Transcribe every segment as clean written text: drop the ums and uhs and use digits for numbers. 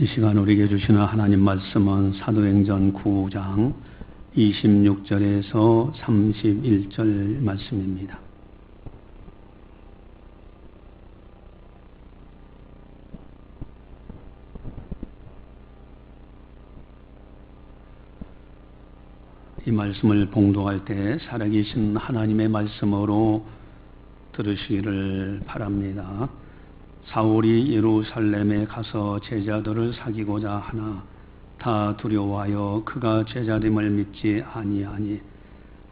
이 시간 우리에게 주시는 하나님 말씀은 사도행전 9장 26절에서 31절 말씀입니다. 이 말씀을 봉독할 때 살아계신 하나님의 말씀으로 들으시기를 바랍니다. 사울이 예루살렘에 가서 제자들을 사귀고자 하나 다 두려워하여 그가 제자됨을 믿지 아니하니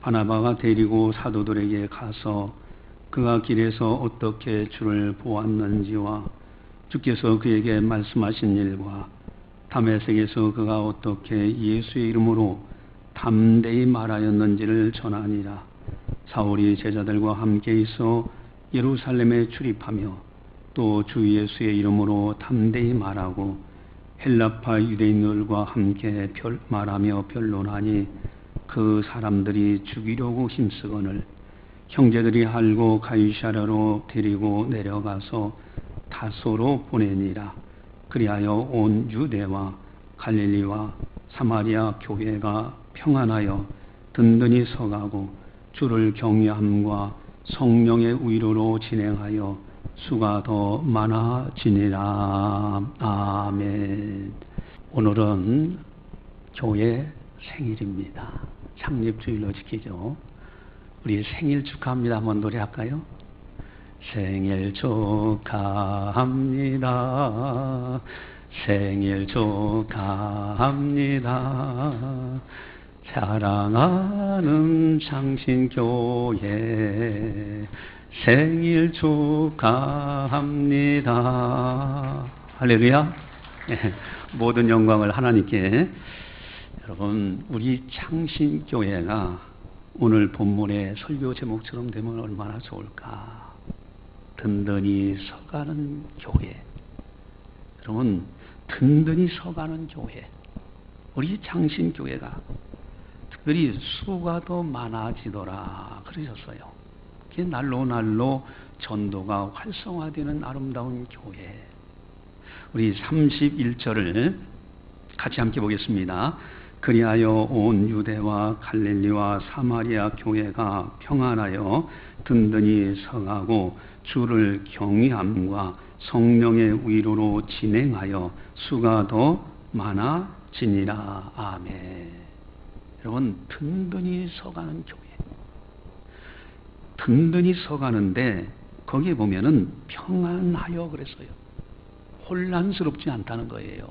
바나바가 데리고 사도들에게 가서 그가 길에서 어떻게 주를 보았는지와 주께서 그에게 말씀하신 일과 다메섹에서 그가 어떻게 예수의 이름으로 담대히 말하였는지를 전하니라. 사울이 제자들과 함께 있어 예루살렘에 출입하며 또 주 예수의 이름으로 담대히 말하고 헬라파 유대인들과 함께 말하며 변론하니 그 사람들이 죽이려고 힘쓰거늘 형제들이 알고 가이사랴로 데리고 내려가서 다소로 보내니라. 그리하여 온 유대와 갈릴리와 사마리아 교회가 평안하여 든든히 서가고 주를 경외함과 성령의 위로로 진행하여 수가 더 많아지니라. 아멘. 오늘은 교회 생일입니다. 창립주일로 지키죠. 우리 생일 축하합니다. 한번 노래할까요? 생일 축하합니다. 생일 축하합니다. 사랑하는 창신교회 생일 축하합니다. 할렐루야. 모든 영광을 하나님께. 여러분, 우리 창신교회가 오늘 본문의 설교 제목처럼 되면 얼마나 좋을까. 든든히 서가는 교회. 여러분, 든든히 서가는 교회. 우리 창신교회가 특별히 수가 더 많아지더라 그러셨어요. 날로 날로 전도가 활성화되는 아름다운 교회. 우리 31절을 같이 함께 보겠습니다. 그리하여 온 유대와 갈릴리와 사마리아 교회가 평안하여 든든히 서가고 주를 경외함과 성령의 위로로 진행하여 수가 더 많아지니라. 아멘. 여러분, 든든히 서가는 교회. 든든히 서가는데 거기에 보면은 평안하여 그랬어요. 혼란스럽지 않다는 거예요.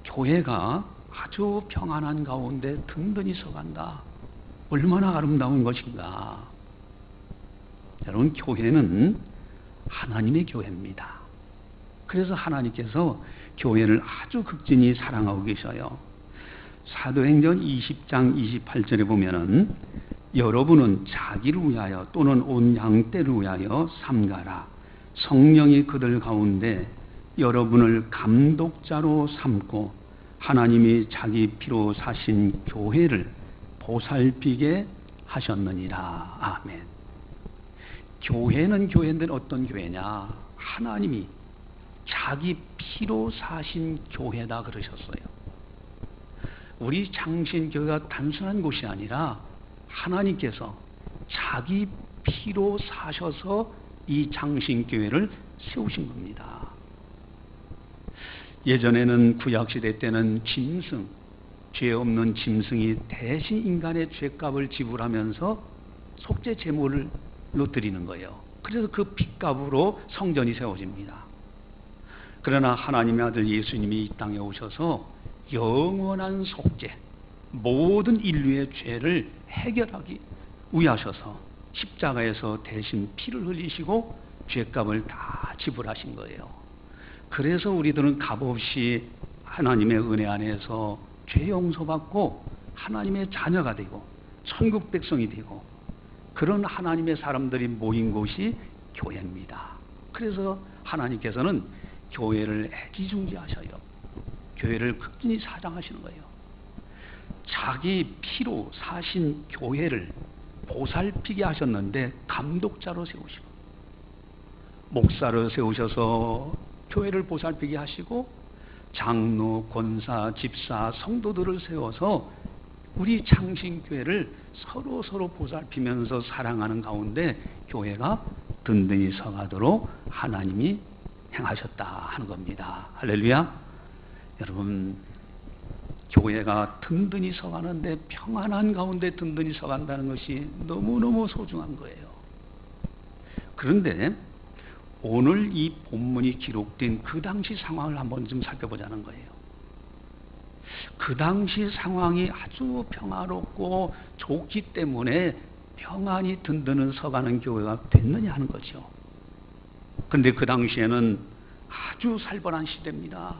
교회가 아주 평안한 가운데 든든히 서간다. 얼마나 아름다운 것인가. 여러분, 교회는 하나님의 교회입니다. 그래서 하나님께서 교회를 아주 극진히 사랑하고 계셔요. 사도행전 20장 28절에 보면은 여러분은 자기를 위하여 또는 온 양떼를 위하여 삼가라. 성령이 그들 가운데 여러분을 감독자로 삼고 하나님이 자기 피로 사신 교회를 보살피게 하셨느니라. 아멘. 교회는 교회인데 어떤 교회냐? 하나님이 자기 피로 사신 교회다 그러셨어요. 우리 창신교회가 단순한 곳이 아니라 하나님께서 자기 피로 사셔서 이 창신교회를 세우신 겁니다. 예전에는 구약시대 때는 짐승, 죄 없는 짐승이 대신 인간의 죄값을 지불하면서 속죄 제물로 드리는 거예요. 그래서 그 핏값으로 성전이 세워집니다. 그러나 하나님의 아들 예수님이 이 땅에 오셔서 영원한 속죄, 모든 인류의 죄를 해결하기 위하셔서 십자가에서 대신 피를 흘리시고 죄값을 다 지불하신 거예요. 그래서 우리들은 값없이 하나님의 은혜 안에서 죄 용서받고 하나님의 자녀가 되고 천국 백성이 되고 그런 하나님의 사람들이 모인 곳이 교회입니다. 그래서 하나님께서는 교회를 애지중지하셔요. 교회를 극진히 사랑하시는 거예요. 자기 피로 사신 교회를 보살피게 하셨는데 감독자로 세우시고 목사를 세우셔서 교회를 보살피게 하시고 장로, 권사, 집사, 성도들을 세워서 우리 창신교회를 서로 보살피면서 사랑하는 가운데 교회가 든든히 서가도록 하나님이 행하셨다 하는 겁니다. 할렐루야. 여러분, 교회가 든든히 서가는데 평안한 가운데 든든히 서간다는 것이 너무너무 소중한 거예요. 그런데 오늘 이 본문이 기록된 그 당시 상황을 한번 좀 살펴보자는 거예요. 그 당시 상황이 아주 평화롭고 좋기 때문에 평안히 든든히 서가는 교회가 됐느냐 하는 거죠. 그런데 그 당시에는 아주 살벌한 시대입니다.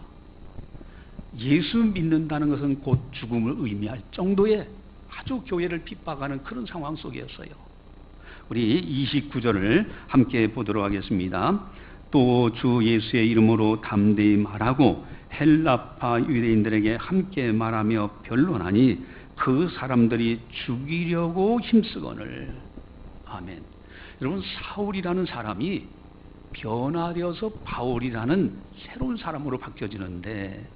예수 믿는다는 것은 곧 죽음을 의미할 정도의 아주 교회를 핍박하는 그런 상황 속이었어요. 우리 29절을 함께 보도록 하겠습니다. 또 주 예수의 이름으로 담대히 말하고 헬라파 유대인들에게 함께 말하며 변론하니 그 사람들이 죽이려고 힘쓰거늘. 아멘. 여러분, 사울이라는 사람이 변화되어서 바울이라는 새로운 사람으로 바뀌어지는데,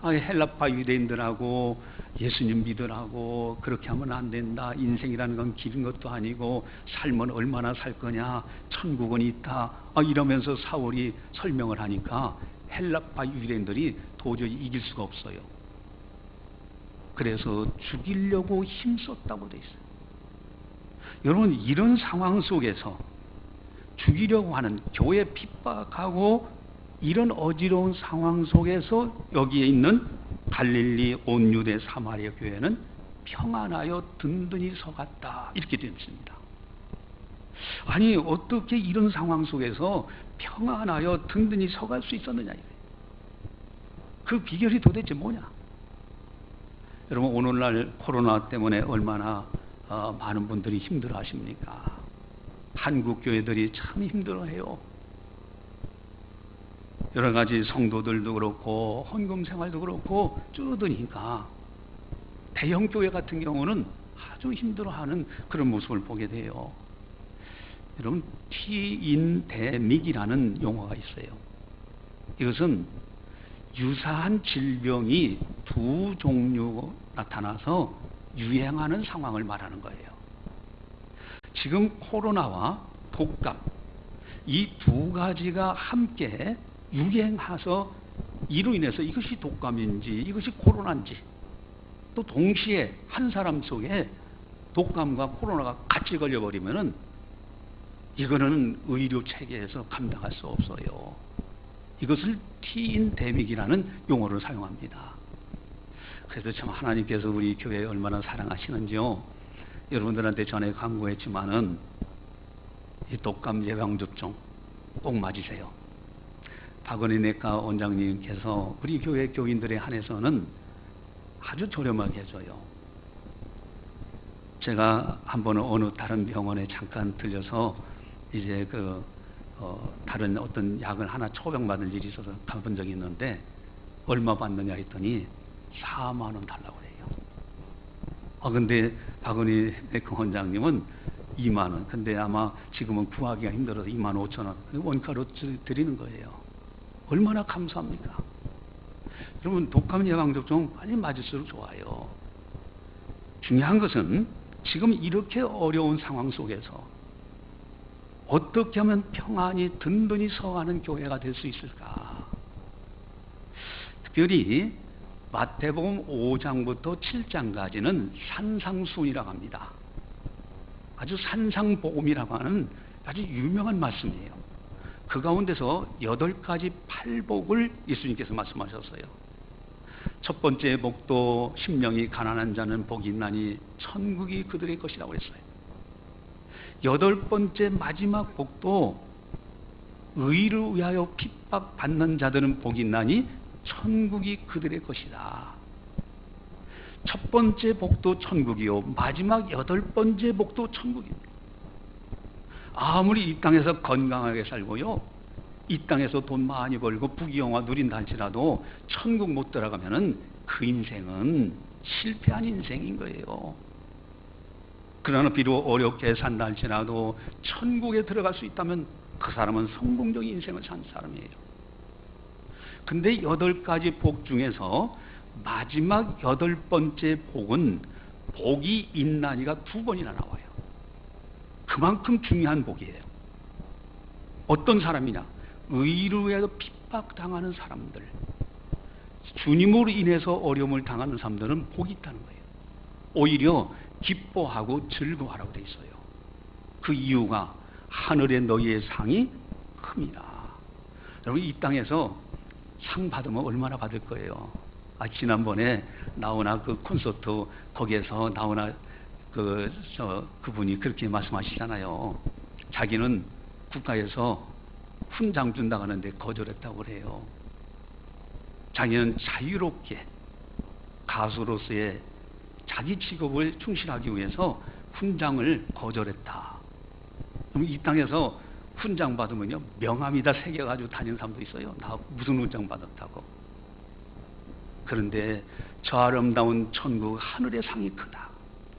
헬라파 유대인들하고 예수님 믿으라고 그렇게 하면 안 된다. 인생이라는 건 길은 것도 아니고 삶은 얼마나 살 거냐. 천국은 있다. 이러면서 사울이 설명을 하니까 헬라파 유대인들이 도저히 이길 수가 없어요. 그래서 죽이려고 힘썼다고 돼 있어요. 여러분, 이런 상황 속에서 죽이려고 하는, 교회 핍박하고 이런 어지러운 상황 속에서 여기에 있는 갈릴리 온 유대 사마리아 교회는 평안하여 든든히 서갔다, 이렇게 되어 있습니다. 아니, 어떻게 이런 상황 속에서 평안하여 든든히 서갈 수 있었느냐, 그 비결이 도대체 뭐냐? 여러분, 오늘날 코로나 때문에 얼마나 많은 분들이 힘들어 하십니까? 한국 교회들이 참 힘들어해요. 여러 가지 성도들도 그렇고 헌금 생활도 그렇고 줄어드니까 대형 교회 같은 경우는 아주 힘들어하는 그런 모습을 보게 돼요. 여러분, 티인데믹이라는 용어가 있어요. 이것은 유사한 질병이 두 종류 나타나서 유행하는 상황을 말하는 거예요. 지금 코로나와 독감, 이 두 가지가 함께 유행해서 이로 인해서 이것이 독감인지 이것이 코로나인지, 또 동시에 한 사람 속에 독감과 코로나가 같이 걸려버리면은 이거는 의료 체계에서 감당할 수 없어요. 이것을 티인데믹이라는 용어를 사용합니다. 그래서 참 하나님께서 우리 교회에 얼마나 사랑하시는지요. 여러분들한테 전에 광고했지만은 이 독감 예방접종 꼭 맞으세요. 박은희 내과 원장님께서 우리 교회 교인들에 한해서는 아주 저렴하게 해줘요. 제가 한 번은 어느 다른 병원에 잠깐 들려서 이제 다른 어떤 약을 하나 처방받을 일이 있어서 가본 적이 있는데, 얼마 받느냐 했더니 4만 원 달라고 해요. 근데 박은희 내과 원장님은 2만 원. 근데 아마 지금은 구하기가 힘들어서 2만 5천 원 원가로 드리는 거예요. 얼마나 감사합니까? 여러분, 독감 예방접종 빨리 맞을수록 좋아요. 중요한 것은 지금 이렇게 어려운 상황 속에서 어떻게 하면 평안히 든든히 서가는 교회가 될 수 있을까? 특별히 마태복음 5장부터 7장까지는 산상수훈이라고 합니다. 아주 산상복음이라고 하는 아주 유명한 말씀이에요. 그 가운데서 8가지 팔복을 예수님께서 말씀하셨어요. 첫 번째 복도, 심령이 가난한 자는 복이 있나니 천국이 그들의 것이라고 했어요. 8번째 마지막 복도, 의를 위하여 핍박받는 자들은 복이 있나니 천국이 그들의 것이다. 첫 번째 복도 천국이요, 마지막 8번째 복도 천국입니다. 아무리 이 땅에서 건강하게 살고요, 이 땅에서 돈 많이 벌고 부귀영화 누린다 할지라도 천국 못 들어가면은 그 인생은 실패한 인생인 거예요. 그러나 비록 어렵게 산다 할지라도 천국에 들어갈 수 있다면 그 사람은 성공적인 인생을 산 사람이에요. 근데 8가지 복 중에서 마지막 8번째 복은 복이 있나니가 2번이나 나와요. 그만큼 중요한 복이에요. 어떤 사람이냐? 의로에도 핍박당하는 사람들, 주님으로 인해서 어려움을 당하는 사람들은 복이 있다는 거예요. 오히려 기뻐하고 즐거워하라고 돼 있어요. 그 이유가 하늘에 너희의 상이 큼이라. 여러분, 이 땅에서 상 받으면 얼마나 받을 거예요? 지난번에 나오나 그 콘서트 거기에서 나오나 그분이 그렇게 말씀하시잖아요. 자기는 국가에서 훈장 준다고 하는데 거절했다고 그래요. 자기는 자유롭게 가수로서의 자기 직업을 충실하기 위해서 훈장을 거절했다. 그럼 이 땅에서 훈장 받으면요, 명함이다 새겨가지고 다니는 사람도 있어요. 나 무슨 훈장 받았다고. 그런데 저 아름다운 천국, 하늘의 상이 크다.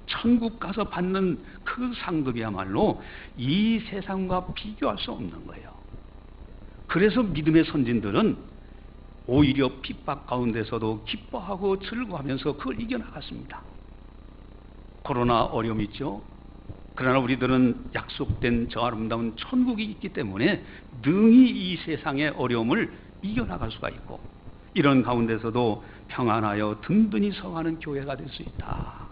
천국 가서 받는 그 상급이야말로 이 세상과 비교할 수 없는 거예요. 그래서 믿음의 선진들은 오히려 핍박 가운데서도 기뻐하고 즐거워하면서 그걸 이겨나갔습니다. 코로나 어려움이 있죠. 그러나 우리들은 약속된 저 아름다운 천국이 있기 때문에 능히 이 세상의 어려움을 이겨나갈 수가 있고, 이런 가운데서도 평안하여 든든히 서가는 교회가 될 수 있다.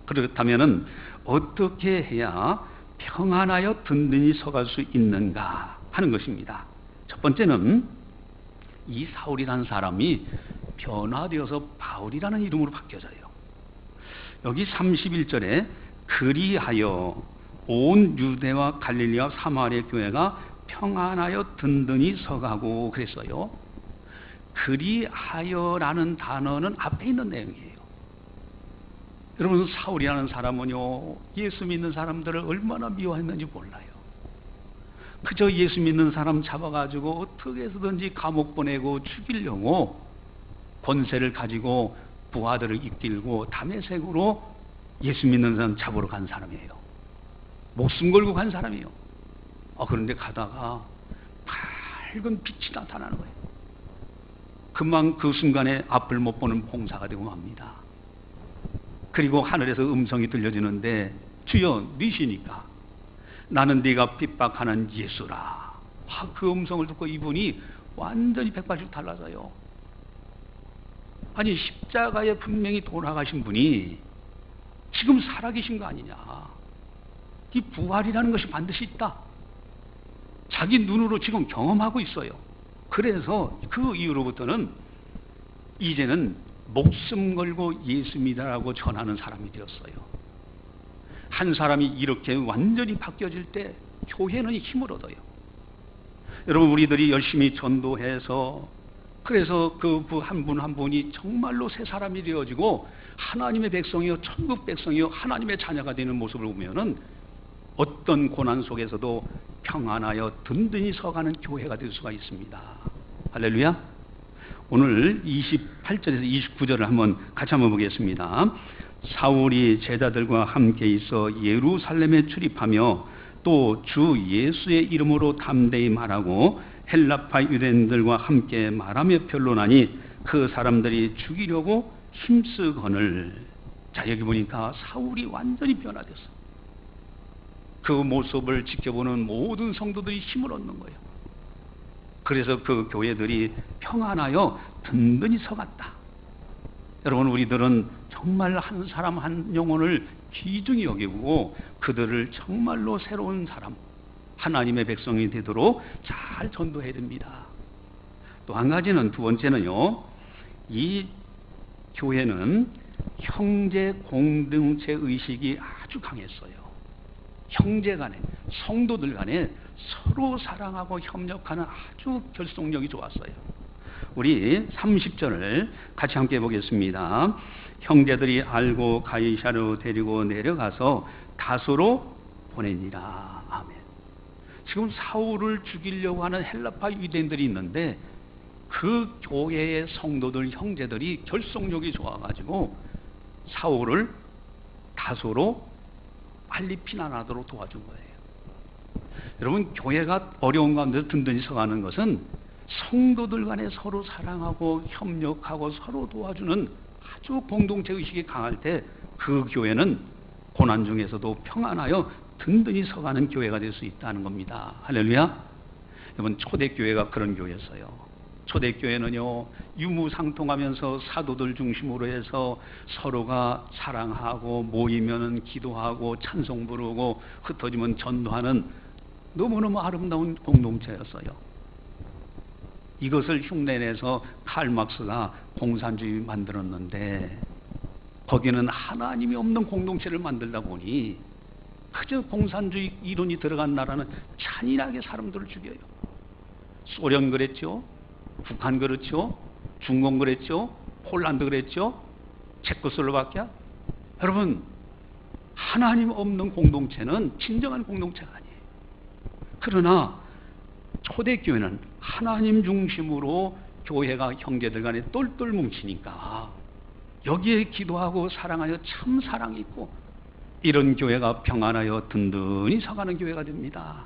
그렇다면 어떻게 해야 평안하여 든든히 서갈 수 있는가 하는 것입니다. 첫 번째는 이 사울이라는 사람이 변화되어서 바울이라는 이름으로 바뀌어져요. 여기 31절에 그리하여 온 유대와 갈릴리와 사마리아 교회가 평안하여 든든히 서가고 그랬어요. 그리하여라는 단어는 앞에 있는 내용이에요. 여러분, 사울이라는 사람은요, 예수 믿는 사람들을 얼마나 미워했는지 몰라요. 그저 예수 믿는 사람 잡아가지고 어떻게 해서든지 감옥 보내고 죽이려고 권세를 가지고 부하들을 이끌고 다메섹으로 예수 믿는 사람 잡으러 간 사람이에요. 목숨 걸고 간 사람이에요. 그런데 가다가 밝은 빛이 나타나는 거예요. 금방 그 순간에 앞을 못 보는 봉사가 되고 맙니다. 그리고 하늘에서 음성이 들려지는데, 주여, 니시니까 나는 네가 핍박하는 예수라. 그 음성을 듣고 이분이 완전히 180도 달라져요. 아니, 십자가에 분명히 돌아가신 분이 지금 살아계신 거 아니냐. 이 부활이라는 것이 반드시 있다. 자기 눈으로 지금 경험하고 있어요. 그래서 그 이후로부터는 이제는 목숨 걸고 예수 믿으라고 전하는 사람이 되었어요. 한 사람이 이렇게 완전히 바뀌어질 때 교회는 힘을 얻어요. 여러분, 우리들이 열심히 전도해서 그래서 그 한 분 한 분이 정말로 새 사람이 되어지고 하나님의 백성이요, 천국 백성이요, 하나님의 자녀가 되는 모습을 보면은 어떤 고난 속에서도 평안하여 든든히 서가는 교회가 될 수가 있습니다. 할렐루야. 오늘 28절에서 29절을 같이 한번 보겠습니다. 사울이 제자들과 함께 있어 예루살렘에 출입하며 또 주 예수의 이름으로 담대히 말하고 헬라파 유대인들과 함께 말하며 변론하니 그 사람들이 죽이려고 힘쓰거늘. 자, 여기 보니까 사울이 완전히 변화됐어. 그 모습을 지켜보는 모든 성도들이 힘을 얻는 거예요. 그래서 그 교회들이 평안하여 든든히 서갔다. 여러분, 우리들은 정말 한 사람 한 영혼을 귀중히 여기고 그들을 정말로 새로운 사람, 하나님의 백성이 되도록 잘 전도해야 됩니다. 또 한 가지는, 두 번째는요, 이 교회는 형제 공동체 의식이 아주 강했어요. 형제 간에, 성도들 간에 서로 사랑하고 협력하는 아주 결속력이 좋았어요. 우리 30절을 같이 함께 보겠습니다. 형제들이 알고 가이사로 데리고 내려가서 다소로 보내니라. 아멘. 지금 사울을 죽이려고 하는 헬라파 유대인들이 있는데 그 교회의 성도들, 형제들이 결속력이 좋아가지고 사울을 다소로 빨리 피난하도록 도와준 거예요. 여러분, 교회가 어려운 가운데 든든히 서가는 것은 성도들 간에 서로 사랑하고 협력하고 서로 도와주는 아주 공동체 의식이 강할 때 그 교회는 고난 중에서도 평안하여 든든히 서가는 교회가 될 수 있다는 겁니다. 할렐루야. 여러분, 초대교회가 그런 교회였어요. 초대교회는요, 유무상통하면서 사도들 중심으로 해서 서로가 사랑하고 모이면 기도하고 찬송 부르고 흩어지면 전도하는 너무너무 아름다운 공동체였어요. 이것을 흉내내서 칼 막스가 공산주의 만들었는데 거기는 하나님이 없는 공동체를 만들다 보니 그저 공산주의 이론이 들어간 나라는 잔인하게 사람들을 죽여요. 소련 그랬죠. 북한 그렇죠. 중공 그랬죠. 폴란드 그랬죠. 체코슬로바키아. 여러분, 하나님 없는 공동체는 진정한 공동체가 아니에요. 그러나 초대교회는 하나님 중심으로 교회가 형제들 간에 똘똘 뭉치니까 여기에 기도하고 사랑하여 참 사랑이 있고 이런 교회가 평안하여 든든히 서가는 교회가 됩니다.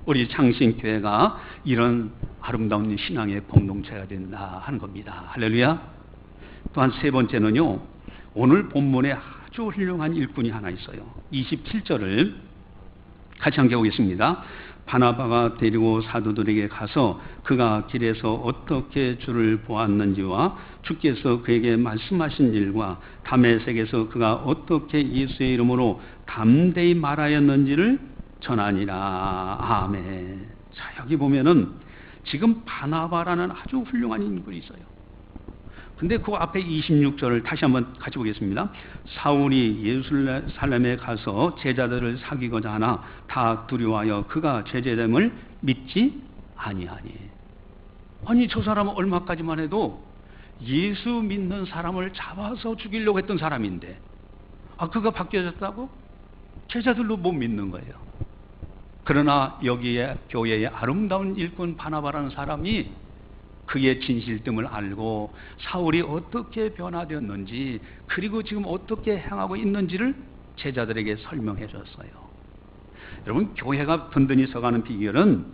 우리 창신교회가 이런 아름다운 신앙의 공동체가 된다 하는 겁니다. 할렐루야. 또한 세 번째는요, 오늘 본문에 아주 훌륭한 일꾼이 하나 있어요. 27절을 같이 함께 보겠습니다. 바나바가 데리고 사도들에게 가서 그가 길에서 어떻게 주를 보았는지와 주께서 그에게 말씀하신 일과 다메섹에서 그가 어떻게 예수의 이름으로 담대히 말하였는지를 전하니라. 아멘. 자, 여기 보면은 지금 바나바라는 아주 훌륭한 인물이 있어요. 근데 그 앞에 26절을 다시 한번 같이 보겠습니다. 사울이 예루살렘에 가서 제자들을 사귀고자 하나 다 두려워하여 그가 제자됨을 믿지 아니하니. 아니, 저 사람은 얼마까지만 해도 예수 믿는 사람을 잡아서 죽이려고 했던 사람인데 그가 바뀌어졌다고? 제자들도 못 믿는 거예요. 그러나 여기에 교회의 아름다운 일꾼 바나바라는 사람이 그의 진실됨을 알고 사울이 어떻게 변화되었는지 그리고 지금 어떻게 행하고 있는지를 제자들에게 설명해 줬어요. 여러분, 교회가 든든히 서가는 비결은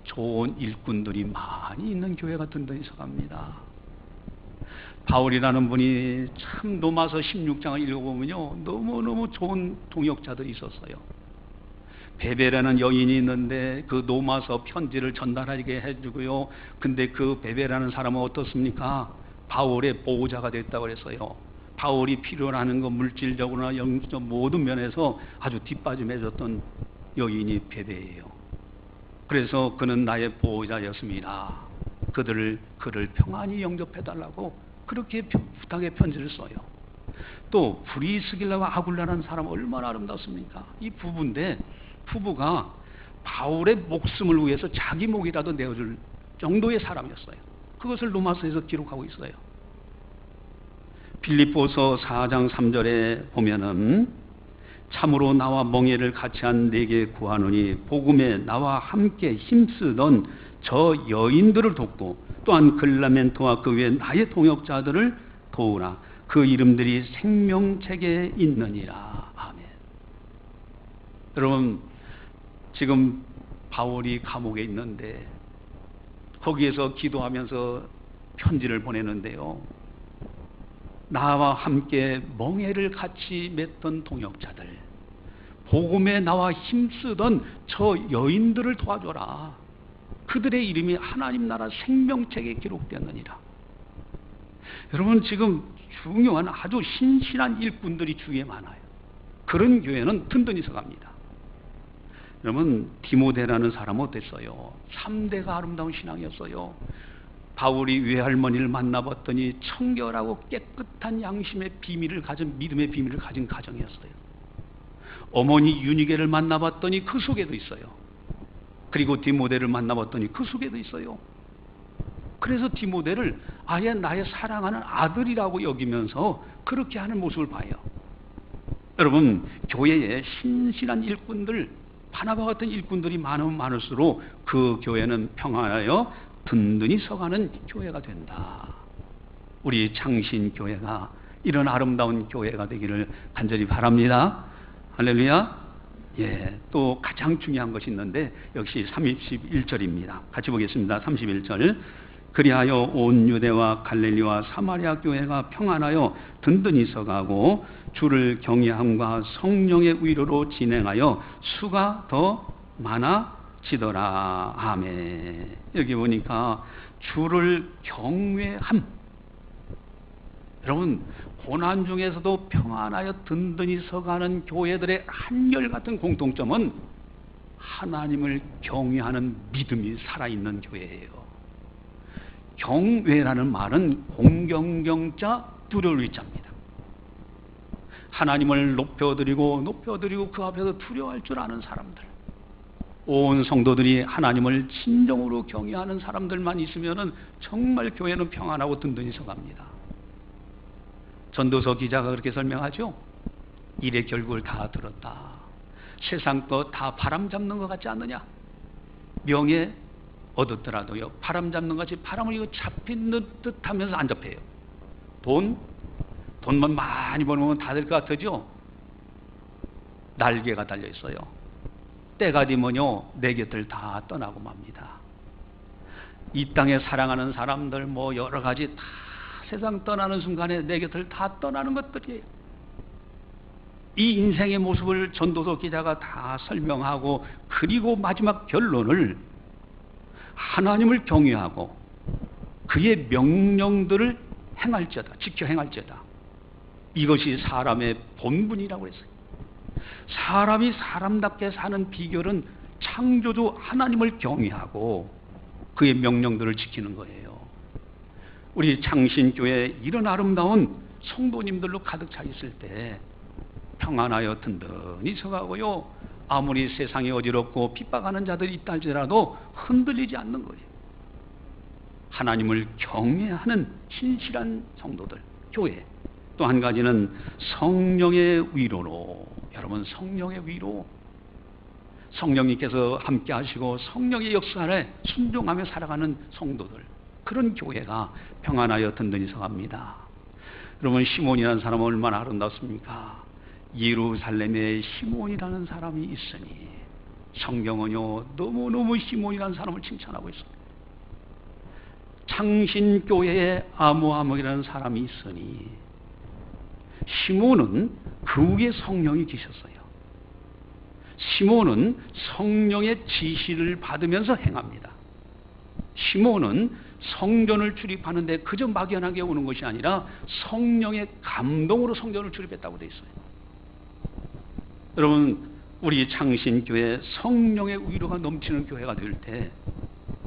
좋은 일꾼들이 많이 있는 교회가 든든히 서갑니다. 바울이라는 분이 참 로마서 16장을 읽어보면요, 너무너무 좋은 동역자들이 있었어요. 베베라는 여인이 있는데 그 로마서 편지를 전달하게 해주고요. 근데 그 베베라는 사람은 어떻습니까? 바울의 보호자가 됐다고 그랬어요. 바울이 필요로 하는 거 물질적으로나 영적 모든 면에서 아주 뒷받침해줬던 여인이 베베예요. 그래서 그는 나의 보호자였습니다. 그를 평안히 영접해달라고 그렇게 부탁의 편지를 써요. 또 브리스길라와 아굴라라는 사람은 얼마나 아름답습니까? 이 부부인데 부부가 바울의 목숨을 위해서 자기 목이라도 내어줄 정도의 사람이었어요. 그것을 로마서에서 기록하고 있어요. 빌립보서 4장 3절에 보면은 참으로 나와 멍에를 같이 한 내게 구하노니 복음에 나와 함께 힘쓰던 저 여인들을 돕고 또한 글라멘토와 그 외 나의 동역자들을 도우라. 그 이름들이 생명책에 있느니라. 아멘. 여러분, 지금 바울이 감옥에 있는데 거기에서 기도하면서 편지를 보내는데요. 나와 함께 멍에를 같이 맺던 동역자들, 복음에 나와 힘쓰던 저 여인들을 도와줘라. 그들의 이름이 하나님 나라 생명책에 기록되었느니라. 여러분, 지금 중요한 아주 신실한 일꾼들이 주위에 많아요. 그런 교회는 든든히 서갑니다. 여러분, 디모데라는 사람은 어땠어요? 3대가 아름다운 신앙이었어요. 바울이 외할머니를 만나봤더니 청결하고 깨끗한 양심의 비밀을 가진, 믿음의 비밀을 가진 가정이었어요. 어머니 유니게를 만나봤더니 그 속에도 있어요. 그리고 디모데를 만나봤더니 그 속에도 있어요. 그래서 디모데를 아예 나의 사랑하는 아들이라고 여기면서 그렇게 하는 모습을 봐요. 여러분, 교회에 신실한 일꾼들, 바나바 같은 일꾼들이 많으면 많을수록 그 교회는 평안하여 든든히 서가는 교회가 된다. 우리 창신교회가 이런 아름다운 교회가 되기를 간절히 바랍니다. 할렐루야. 예, 또 가장 중요한 것이 있는데 역시 31절입니다. 같이 보겠습니다. 31절. 그리하여 온 유대와 갈릴리와 사마리아 교회가 평안하여 든든히 서가고 주를 경외함과 성령의 위로로 진행하여 수가 더 많아지더라. 아멘. 여기 보니까 주를 경외함. 여러분, 고난 중에서도 평안하여 든든히 서가는 교회들의 한결같은 공통점은 하나님을 경외하는 믿음이 살아있는 교회예요. 경외라는 말은 공경경자 두려울 위자입니다. 하나님을 높여드리고 그 앞에서 두려워할 줄 아는 사람들, 온 성도들이 하나님을 진정으로 경외하는 사람들만 있으면 정말 교회는 평안하고 든든히 서갑니다. 전도서 기자가 그렇게 설명하죠. 일의 결국을 다 들었다. 세상 거 다 바람 잡는 것 같지 않느냐? 명예 얻었더라도요, 바람 잡는 것 같이 바람을 이거 잡힌 듯 하면서 안 잡혀요. 돈만 많이 벌면 다 될 것 같으죠? 날개가 달려 있어요. 때가 되면요, 내 곁을 다 떠나고 맙니다. 이 땅에 사랑하는 사람들 뭐 여러 가지 다 세상 떠나는 순간에 내 곁을 다 떠나는 것들이에요. 이 인생의 모습을 전도서 기자가 다 설명하고, 그리고 마지막 결론을 하나님을 경외하고 그의 명령들을 행할지어다, 지켜 행할지어다. 이것이 사람의 본분이라고 했어요. 사람이 사람답게 사는 비결은 창조주 하나님을 경외하고 그의 명령들을 지키는 거예요. 우리 창신교회 이런 아름다운 성도님들로 가득 차 있을 때 평안하여 든든히 서가고요, 아무리 세상이 어지럽고 핍박하는 자들이 있다 할지라도 흔들리지 않는 거예요. 하나님을 경외하는 신실한 성도들, 교회. 또 한 가지는 성령의 위로로. 여러분, 성령의 위로. 성령님께서 함께 하시고 성령의 역사 아래 순종하며 살아가는 성도들, 그런 교회가 평안하여 든든히 서갑니다. 여러분, 시몬이라는 사람은 얼마나 아름답습니까? 예루살렘에 시몬이라는 사람이 있으니, 성경은요 너무너무 시몬이라는 사람을 칭찬하고 있습니다. 창신교회에 아모아모이라는 사람이 있으니, 시몬은 그 위에 성령이 계셨어요. 시몬은 성령의 지시를 받으면서 행합니다. 시몬은 성전을 출입하는데 그저 막연하게 오는 것이 아니라 성령의 감동으로 성전을 출입했다고 되어 있어요. 여러분, 우리 창신교회 성령의 위로가 넘치는 교회가 될 때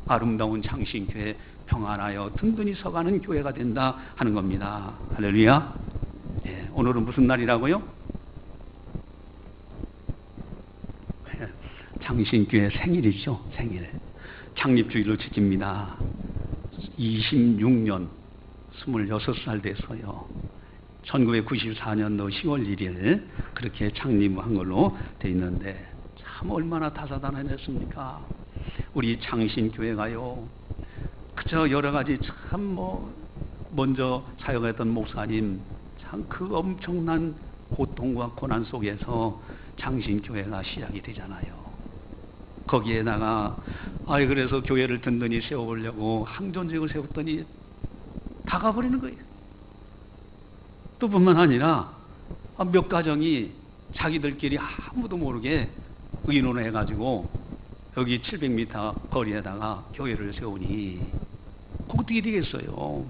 아름다운 창신교회, 평안하여 든든히 서가는 교회가 된다 하는 겁니다. 할렐루야. 예, 오늘은 무슨 날이라고요? 창신교회 생일이죠. 생일. 창립주일로 지킵니다. 26년 26살 돼서요, 1994년도 10월 1일 그렇게 창립한 걸로 돼 있는데, 참 얼마나 다사다난했습니까? 우리 창신교회가요, 그저 여러 가지 참 먼저 사역했던 목사님, 참 그 엄청난 고통과 고난 속에서 창신교회가 시작이 되잖아요. 거기에다가 그래서 교회를 든든히 세워보려고 항전직을 세웠더니 다 가버리는 거예요. 또 뿐만 아니라 몇 가정이 자기들끼리 아무도 모르게 의논을 해가지고 여기 700m 거리에다가 교회를 세우니 어떻게 되겠어요?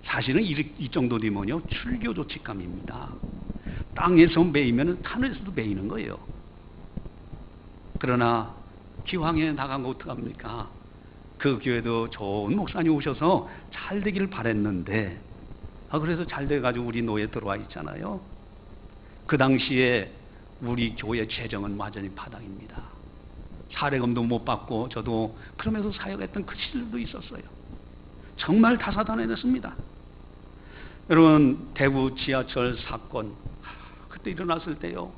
사실은 이 정도 되면요, 출교 조치감입니다. 땅에서 매이면 하늘에서도 매이는 거예요. 그러나 기왕에 나간 거 어떡합니까? 그 교회도 좋은 목사님 오셔서 잘 되기를 바랬는데, 그래서 잘 돼가지고 우리 노예 들어와 있잖아요. 그 당시에 우리 교회 재정은 완전히 바닥입니다. 사례금도 못 받고 저도 그러면서 사역했던 그 시절도 있었어요. 정말 다사다난했습니다. 여러분, 대구 지하철 사건 그때 일어났을 때요,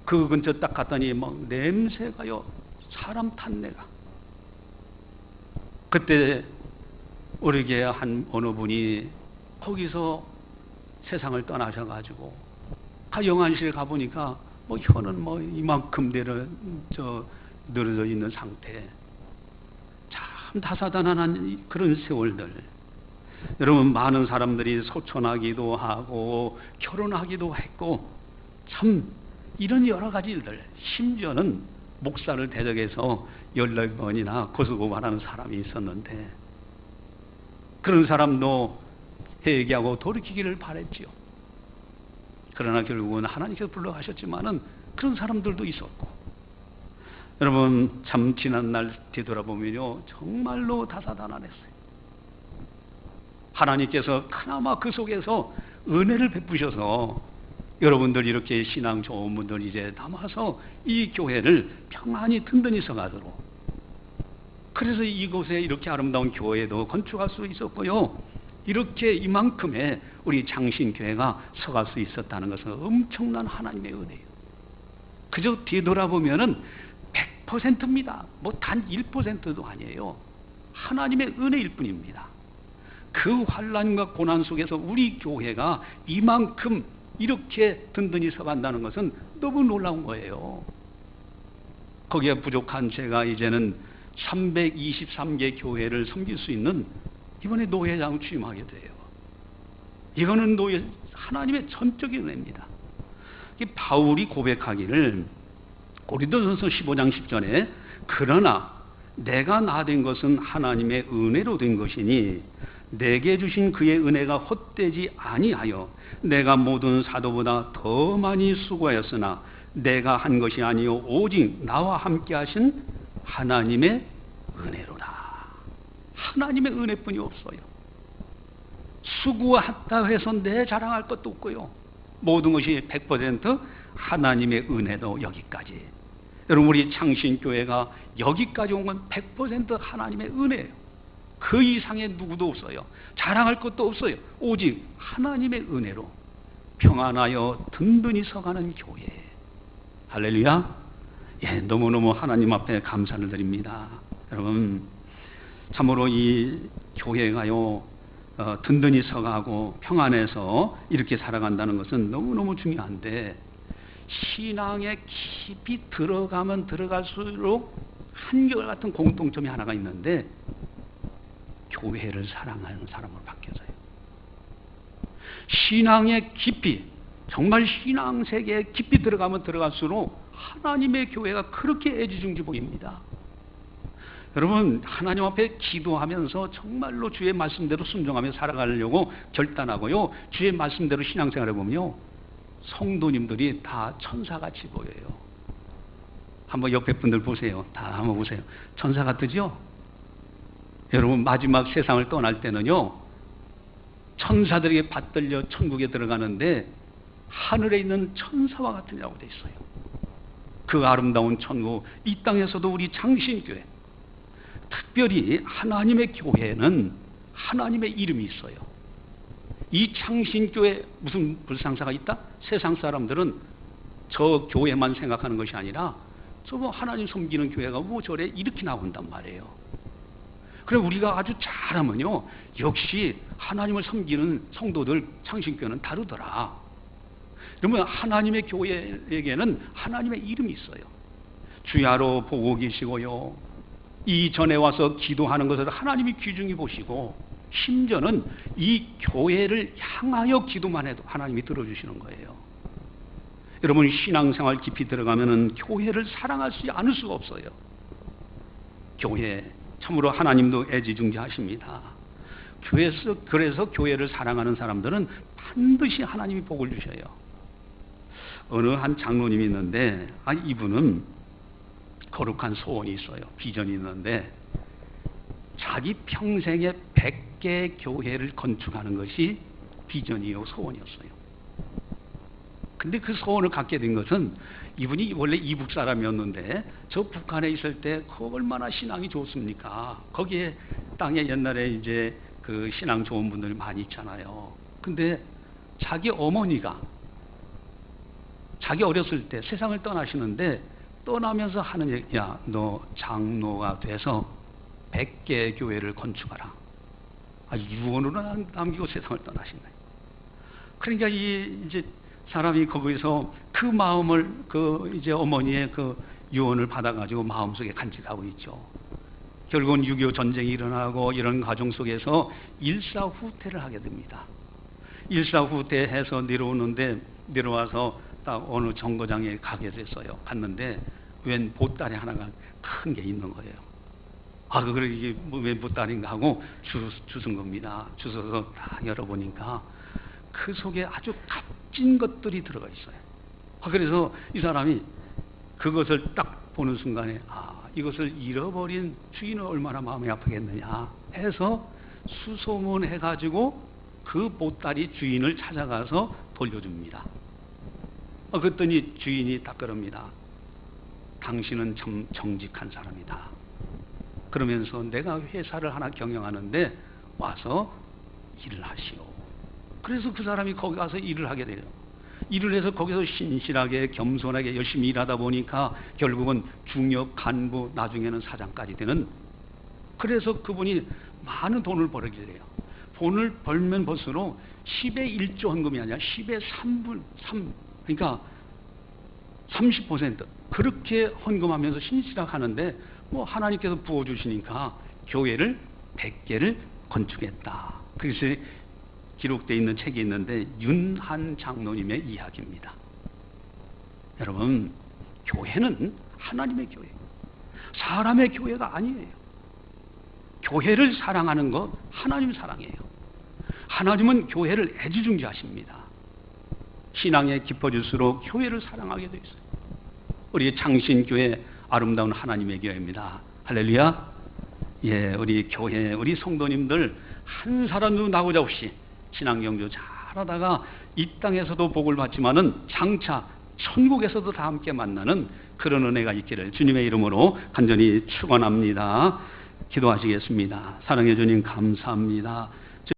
그 근처 딱 갔더니 막 냄새가요, 사람 탄내가. 그때 우리 교회 어느 분이 거기서 세상을 떠나셔가지고 영안실에 가보니까 뭐 혀는 뭐 이만큼 늘어져 있는 상태. 참 다사다난한 그런 세월들. 여러분, 많은 사람들이 소천하기도 하고 결혼하기도 했고 참 이런 여러 가지 일들, 심지어는 목사를 대적해서 14번이나 고소고발하는 사람이 있었는데 그런 사람도 회개하고 돌이키기를 바랬지요. 그러나 결국은 하나님께서 불러가셨지만은 그런 사람들도 있었고, 여러분 참 지난날 뒤돌아보면요 정말로 다사다난했어요. 하나님께서 그나마 그 속에서 은혜를 베푸셔서 여러분들 이렇게 신앙 좋은 분들 이제 남아서 이 교회를 평안히 든든히 서가도록, 그래서 이곳에 이렇게 아름다운 교회도 건축할 수 있었고요, 이렇게 이만큼의 우리 장신교회가 서갈 수 있었다는 것은 엄청난 하나님의 은혜예요. 그저 뒤돌아보면은 100%입니다. 뭐 단 1%도 아니에요. 하나님의 은혜일 뿐입니다. 그 환난과 고난 속에서 우리 교회가 이만큼 이렇게 든든히 서간다는 것은 너무 놀라운 거예요. 거기에 부족한 제가 이제는 323개 교회를 섬길 수 있는 이번에 노회장 취임하게 돼요. 이거는 하나님의 전적인 은혜입니다. 바울이 고백하기를 고린도전서 15장 10절에 그러나 내가 나 된 것은 하나님의 은혜로 된 것이니 내게 주신 그의 은혜가 헛되지 아니하여 내가 모든 사도보다 더 많이 수고하였으나 내가 한 것이 아니요 오직 나와 함께 하신 하나님의 은혜로다. 하나님의 은혜뿐이 없어요. 수고했다 해서 내 자랑할 것도 없고요, 모든 것이 100% 하나님의 은혜도 여기까지. 여러분 우리 창신교회가 여기까지 온 건 100% 하나님의 은혜예요. 그 이상의 누구도 없어요. 자랑할 것도 없어요. 오직 하나님의 은혜로 평안하여 든든히 서가는 교회. 할렐루야. 예, 너무너무 하나님 앞에 감사를 드립니다. 여러분 참으로 이 교회가요 든든히 서가고 평안해서 이렇게 살아간다는 것은 너무너무 중요한데, 신앙에 깊이 들어가면 들어갈수록 한결같은 공통점이 하나가 있는데 교회를 사랑하는 사람으로 바뀌어져요. 신앙에 깊이, 정말 신앙 세계에 깊이 들어가면 들어갈수록 하나님의 교회가 그렇게 애지중지 보입니다. 여러분 하나님 앞에 기도하면서 정말로 주의 말씀대로 순종하며 살아가려고 결단하고요, 주의 말씀대로 신앙생활을 보면요 성도님들이 다 천사같이 보여요. 한번 옆에 분들 보세요. 다 한번 보세요. 천사 같으죠? 여러분 마지막 세상을 떠날 때는요 천사들에게 받들려 천국에 들어가는데 하늘에 있는 천사와 같으냐고 돼 있어요. 그 아름다운 천국, 이 땅에서도 우리 장신교회, 특별히 하나님의 교회는 하나님의 이름이 있어요. 이 창신교회 무슨 불상사가 있다? 세상 사람들은 저 교회만 생각하는 것이 아니라 저 뭐 하나님 섬기는 교회가 뭐 저래 이렇게 나온단 말이에요. 그래 우리가 아주 잘하면요 역시 하나님을 섬기는 성도들 창신교회는 다르더라. 그러면 하나님의 교회에게는 하나님의 이름이 있어요. 주야로 보고 계시고요, 이전에 와서 기도하는 것을 하나님이 귀중히 보시고, 심지어는 이 교회를 향하여 기도만 해도 하나님이 들어주시는 거예요. 여러분 신앙생활 깊이 들어가면은 교회를 사랑하지 않을 수가 없어요. 교회 참으로 하나님도 애지중지하십니다. 그래서 교회를 사랑하는 사람들은 반드시 하나님이 복을 주셔요. 어느 한 장로님이 있는데 이분은 거룩한 소원이 있어요. 비전이 있는데 자기 평생에 100개 교회를 건축하는 것이 비전이요 소원이었어요. 근데 그 소원을 갖게 된 것은 이분이 원래 이북 사람이었는데 저 북한에 있을 때 얼마나 신앙이 좋습니까? 거기에 땅에 옛날에 이제 그 신앙 좋은 분들이 많이 있잖아요. 근데 자기 어머니가 자기 어렸을 때 세상을 떠나시는데 떠나면서 하는 얘기, 야, 너 장로가 돼서 100개 교회를 건축하라. 유언으로 남기고 세상을 떠나신 거예요. 그러니까 이제 사람이 거기서 그 마음을 이제 어머니의 그 유언을 받아가지고 마음속에 간직하고 있죠. 결국은 6.25 전쟁이 일어나고 이런 과정 속에서 일사후퇴를 하게 됩니다. 일사후퇴해서 내려와서 딱 어느 정거장에 가게 됐어요. 갔는데 웬 보따리 하나가 큰 게 있는 거예요. 그래 이게 왜 보따리인가 하고 주운 겁니다. 주워서 다 열어보니까 그 속에 아주 값진 것들이 들어가 있어요. 그래서 이 사람이 그것을 딱 보는 순간에 이것을 잃어버린 주인은 얼마나 마음이 아프겠느냐 해서 수소문해가지고 그 보따리 주인을 찾아가서 돌려줍니다. 그랬더니 주인이 딱 그럽니다. 당신은 참 정직한 사람이다. 그러면서 내가 회사를 하나 경영하는데 와서 일을 하시오. 그래서 그 사람이 거기 가서 일을 하게 돼요. 일을 해서 거기서 신실하게 겸손하게 열심히 일하다 보니까 결국은 중역 간부 나중에는 사장까지 되는, 그래서 그분이 많은 돈을 벌게 돼요. 돈을 벌면 벌수록 10의 1조 헌금이 아니라 10의 3, 그러니까 30% 그렇게 헌금하면서 신실하게 하는데 하나님께서 부어주시니까 교회를 100개를 건축했다. 그래서 기록되어 있는 책이 있는데 윤한 장로님의 이야기입니다. 여러분, 교회는 하나님의 교회, 사람의 교회가 아니에요. 교회를 사랑하는 것 하나님 사랑이에요. 하나님은 교회를 애지중지하십니다. 신앙에 깊어질수록 교회를 사랑하게 되어 있어요. 우리 창신교회 아름다운 하나님의 교회입니다. 할렐루야. 우리 교회, 우리 성도님들 한 사람도 나오자 없이 신앙경주 잘하다가 이 땅에서도 복을 받지만은 장차 천국에서도 다 함께 만나는 그런 은혜가 있기를 주님의 이름으로 간절히 축원합니다. 기도하시겠습니다. 사랑해 주님 감사합니다.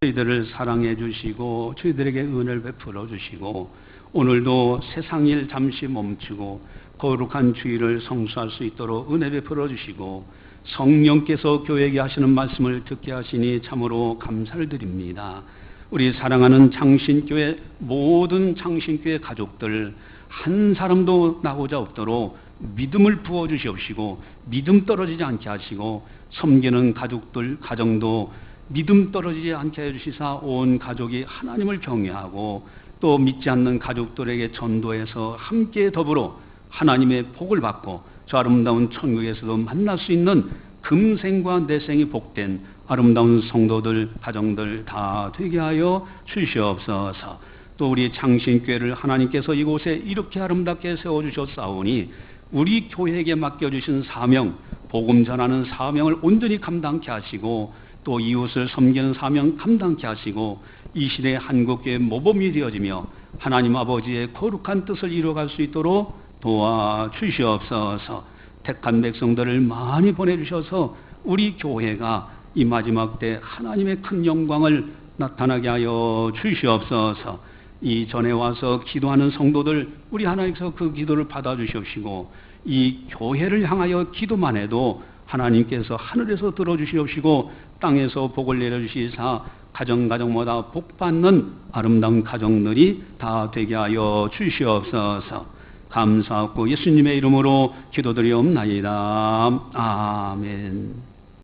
저희들을 사랑해 주시고 저희들에게 은혜를 베풀어 주시고 오늘도 세상 일 잠시 멈추고 거룩한 주일을 성수할 수 있도록 은혜 베풀어 주시고 성령께서 교회에게 하시는 말씀을 듣게 하시니 참으로 감사를 드립니다. 우리 사랑하는 창신교회 모든 창신교회 가족들 한 사람도 나오자 없도록 믿음을 부어주시옵시고 믿음 떨어지지 않게 하시고 섬기는 가족들 가정도 믿음 떨어지지 않게 해주시사 온 가족이 하나님을 경외하고 또 믿지 않는 가족들에게 전도해서 함께 더불어 하나님의 복을 받고 저 아름다운 천국에서도 만날 수 있는 금생과 내생이 복된 아름다운 성도들 가정들 다 되게 하여 주시옵소서. 또 우리 창신교회를 하나님께서 이곳에 이렇게 아름답게 세워주셨사오니 우리 교회에게 맡겨주신 사명, 복음 전하는 사명을 온전히 감당케 하시고 또 이웃을 섬기는 사명 감당케 하시고 이 시대의 한국교회 모범이 되어지며 하나님 아버지의 거룩한 뜻을 이루어갈 수 있도록 도와주시옵소서. 택한 백성들을 많이 보내주셔서 우리 교회가 이 마지막 때 하나님의 큰 영광을 나타나게 하여 주시옵소서. 이 전에 와서 기도하는 성도들 우리 하나님께서 그 기도를 받아주시옵시고 이 교회를 향하여 기도만 해도 하나님께서 하늘에서 들어주시옵시고 땅에서 복을 내려주시사 가정마다 복받는 아름다운 가정들이 다 되게 하여 주시옵소서. 감사하고 예수님의 이름으로 기도드리옵나이다. 아멘.